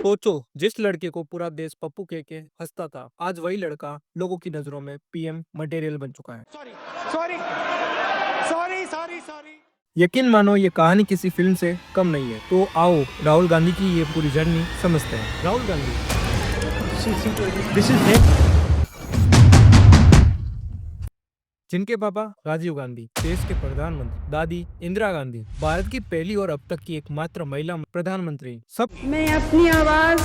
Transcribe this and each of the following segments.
सोचो, जिस लड़के को पूरा देश पप्पू कह के हंसता था, आज वही लड़का लोगों की नजरों में पीएम मटेरियल बन चुका है। Sorry sorry sorry sorry sorry यकीन मानो ये कहानी किसी फिल्म से कम नहीं है। तो आओ राहुल गांधी की ये पूरी जर्नी समझते हैं। राहुल गांधी दिस इज जिनके पापा राजीव गांधी देश के प्रधानमंत्री, दादी इंदिरा गांधी भारत की पहली और अब तक की एकमात्र महिला प्रधानमंत्री, सब मैं अपनी आवाज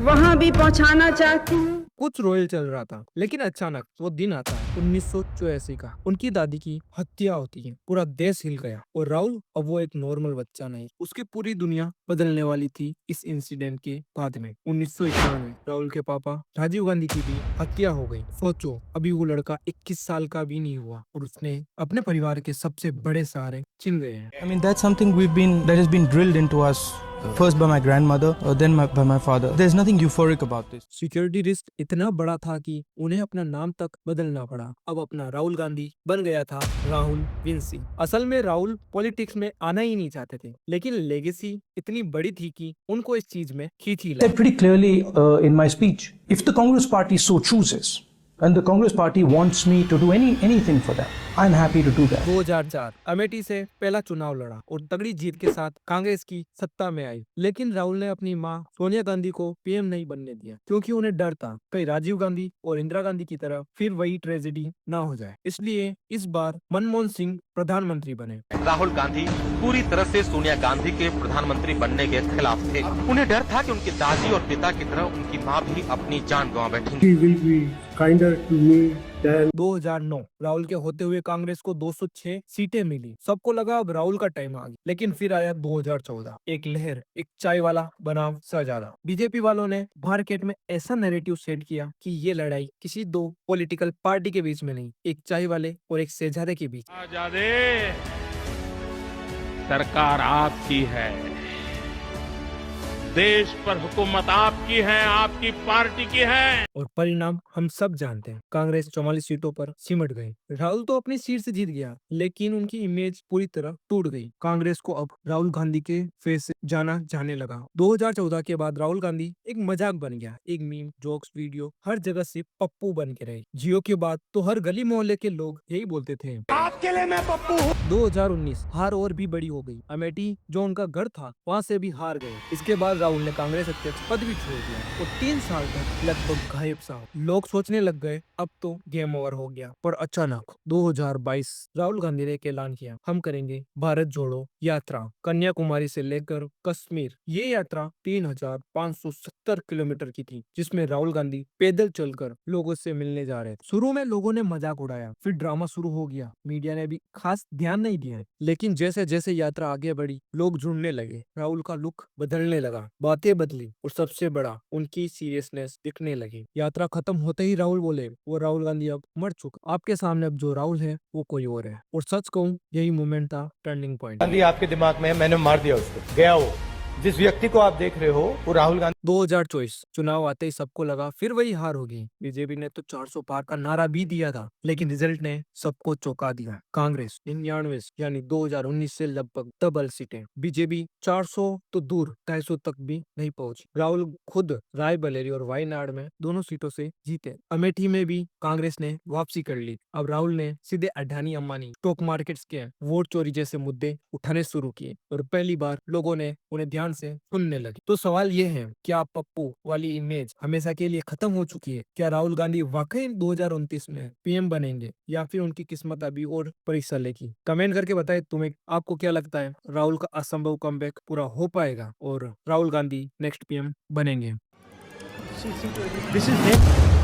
वहां भी पहुंचाना चाहती हूँ। कुछ रॉयल चल रहा था, लेकिन अचानक वो दिन आता है 1984 का। उनकी दादी की हत्या होती है, पूरा देश हिल गया और राहुल अब वो एक नॉर्मल बच्चा नहीं, उसकी पूरी दुनिया बदलने वाली थी इस इंसिडेंट के बाद में। 1991 में राहुल के पापा राजीव गांधी की भी हत्या हो गई। सोचो, अभी वो लड़का 21 साल का भी नहीं हुआ और उसने अपने परिवार के सबसे बड़े सहारे छिन गए हैं। I mean, that's something that has been drilled into us. First by my grandmother, then by my father. There's nothing euphoric about this. Security risk इतना बड़ा था कि उन्हें अपना नाम तक बदलना पड़ा। अब अपना राहुल गांधी बन गया था राहुल विंसी। असल में राहुल पॉलिटिक्स में आना ही नहीं चाहते थे, लेकिन लेगेसी इतनी बड़ी थी कि उनको इस चीज में खींच ही Said pretty clearly in my speech, if the Congress party so chooses, and the Congress party wants me to do anything for them, I'm happy to do that. 2004 Amethi से पहला चुनाव लड़ा और तगड़ी जीत के साथ कांग्रेस की सत्ता में आई। लेकिन राहुल ने अपनी मां सोनिया गांधी को पीएम नहीं बनने दिया, क्योंकि उन्हें डर था कहीं राजीव गांधी और इंदिरा गांधी की तरह फिर वही ट्रेजेडी ना हो जाए। इसलिए इस बार मनमोहन सिंह प्रधानमंत्री बने। राहुल गांधी पूरी तरह से सोनिया गांधी के प्रधानमंत्री बनने के खिलाफ थे। उन्हें डर था कि उनकी दादी और पिता की तरह उनकी मां भी अपनी जान गंवा बैठेंगी। 2009 राहुल के होते हुए कांग्रेस को 206 सीटें मिली। सबको लगा अब राहुल का टाइम आ गया, लेकिन फिर आया 2014, एक लहर, एक चाय वाला बनाम शहजादा। बीजेपी वालों ने मार्केट में ऐसा नैरेटिव सेट किया कि ये लड़ाई किसी दो पॉलिटिकल पार्टी के बीच में नहीं, एक चाय वाले और एक शहजादे के बीच। आजादे, सरकार आपकी है, देश पर हुकूमत आपकी है, आपकी पार्टी की है। और परिणाम हम सब जानते हैं, कांग्रेस 44 सीटों पर सिमट गई। राहुल तो अपनी सीट से जीत गया, लेकिन उनकी इमेज पूरी तरह टूट गई। कांग्रेस को अब राहुल गांधी के फेस से जाना जाने लगा। 2014 के बाद राहुल गांधी एक मजाक बन गया, एक मीम, जोक्स, वीडियो, हर जगह से पप्पू बन के रहे। जियो के बाद तो हर गली मोहल्ले के लोग यही बोलते थे, आपके लिए मैं पप्पू हूँ। 2019 हार और भी बड़ी हो गई। अमेठी जो उनका घर था, वहाँ से भी हार गए। इसके बाद राहुल ने कांग्रेस अध्यक्ष पद भी छोड़ दिया और 3 साल तक लगभग गायब सा। लोग सोचने लग गए अब तो गेम ओवर हो गया। पर अचानक 2022 राहुल गांधी ने एक ऐलान किया, हम करेंगे भारत जोड़ो यात्रा, कन्याकुमारी से लेकर कश्मीर। ये यात्रा 3570 किलोमीटर की थी, जिसमें राहुल गांधी पैदल चलकर लोगों से मिलने जा रहे थे। शुरू में लोगों ने मजाक उड़ाया, फिर ड्रामा शुरू हो गया। मीडिया ने भी खास ध्यान नहीं दिया, लेकिन जैसे जैसे यात्रा आगे बढ़ी, लोग जुड़ने लगे, राहुल का लुक बदलने लगा, बातें बदली और सबसे बड़ा उनकी सीरियसनेस दिखने लगी। यात्रा खत्म होते ही राहुल बोले, वो राहुल गांधी अब मर चुका, आपके सामने अब जो राहुल है वो कोई और है। और सच कहूँ, यही मोमेंट था टर्निंग पॉइंट। गांधी आपके दिमाग में है, मैंने मार दिया उसको, गया वो। जिस व्यक्ति को आप देख रहे हो वो राहुल गांधी। 2024 चुनाव आते ही सबको लगा फिर वही हार होगी। बीजेपी ने तो 400 पार का नारा भी दिया था, लेकिन रिजल्ट ने सबको चौंका दिया। कांग्रेस 99 यानी 2019 से लगभग डबल सीटें, बीजेपी 400 तो दूर 250 तक भी नहीं पहुंची। राहुल खुद रायबरेली और वायनाड में दोनों सीटों से जीते। अमेठी में भी कांग्रेस ने वापसी कर ली। अब राहुल ने सीधे अडानी अंबानी, स्टॉक मार्केट्स के, वोट चोरी जैसे मुद्दे उठाने शुरू किए और पहली बार लोगों ने उन्हें ध्यान से सुनने लगे। तो सवाल ये है, क्या पप्पू वाली इमेज हमेशा के लिए खत्म हो चुकी है? क्या राहुल गांधी वाकई 2029 में पीएम बनेंगे या फिर उनकी किस्मत अभी और परीक्षा लेगी? कमेंट करके बताएं तुम्हें, आपको क्या लगता है, राहुल का असंभव कमबैक पूरा हो पाएगा और राहुल गांधी नेक्स्ट पीएम बनेंगे? This is